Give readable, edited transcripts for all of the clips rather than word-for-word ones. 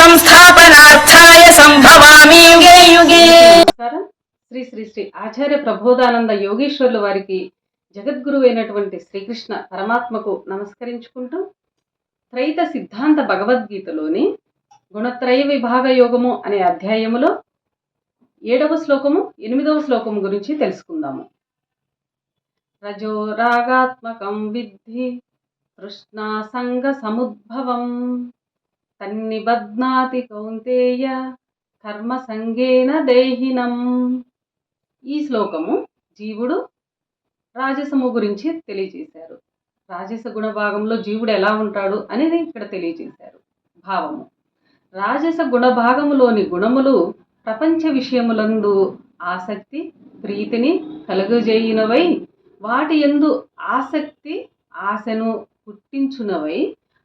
సంస్థాపనార్థాయ సంభవామి యుగే యుగే. నమస్కారం. శ్రీ శ్రీ శ్రీ ఆచార్య ప్రబోధానంద యోగీశ్వరులు వారికి జగద్గురు అయినటువంటి శ్రీకృష్ణ పరమాత్మకు నమస్కరించుకుంటూ త్రైత సిద్ధాంత భగవద్గీతలోని గుణత్రయ విభాగ యోగము అనే అధ్యాయములో 7వ శ్లోకము 8వ శ్లోకము గురించి తెలుసుకుందాము. రజో రాగాత్మకం విద్ధి తృష్ణా సంగ సముద్భవం తన్నిబధ్నాతి కౌంతేయ కర్మ సంగేన దేహినం. ఈ శ్లోకము జీవుడు రాజసము గురించి తెలియజేశారు. రాజస గుణ భాగంలో జీవుడు ఎలా ఉంటాడు అనేది ఇక్కడ తెలియజేశారు. భావము: రాజస గుణ భాగములోని గుణములు ప్రపంచ విషయములందు ఆసక్తి ప్రీతిని కలుగజేయునవై, వాటి యందు ఆసక్తి ఆశను పుట్టించునవై,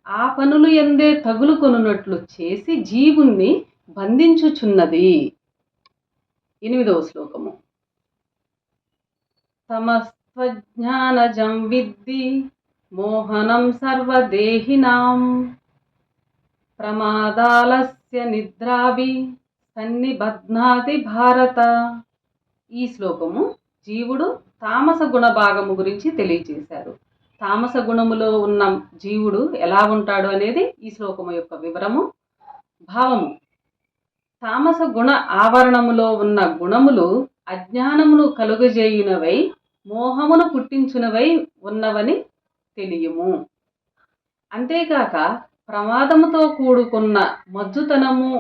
ఆ పనులు ఎందే తగులుకొనున్నట్లు చేసి జీవుణ్ణి బంధించుచున్నది. 8వ శ్లోకము: తమస్త్వజ్ఞానజం విద్ధి మోహనం సర్వదేహినాం ప్రమాదాలస్య నిద్రాభి సన్నిబధ్నాతి భారత. ఈ శ్లోకము జీవుడు తామస గుణ భాగము గురించి తెలియజేశారు. తామస గుణములో ఉన్న జీవుడు ఎలా ఉంటాడు అనేది ఈ శ్లోకము యొక్క వివరము. భావము: తామస గుణ ఆవరణములో ఉన్న గుణములు అజ్ఞానమును కలుగజేయునవై, మోహమును పుట్టించునవై ఉన్నవని తెలియము. అంతేకాక ప్రమాదముతో కూడుకున్న మజ్జుతనము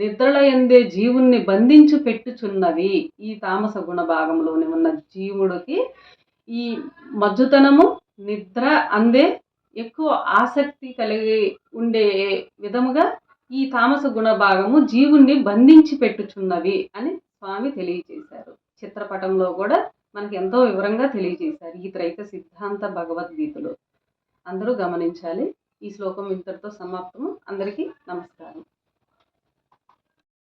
నిద్రలయందే జీవుణ్ణి బంధించి పెట్టుచున్నవి. ఈ తామస గుణ భాగంలోని ఉన్న జీవుడికి ఈ మజ్జుతనము నిద్ర అందే ఎక్కువ ఆసక్తి కలిగి ఉండే విధముగా ఈ తామస గుణ భాగము జీవుణ్ణి బంధించి పెట్టుచున్నవి అని స్వామి తెలియజేశారు. చిత్రపటంలో కూడా మనకి ఎంతో వివరంగా తెలియజేశారు ఈ త్రైత సిద్ధాంత భగవద్గీతలో. అందరూ గమనించాలి. ఈ శ్లోకం ఇంతటితో సమాప్తము. అందరికీ నమస్కారం.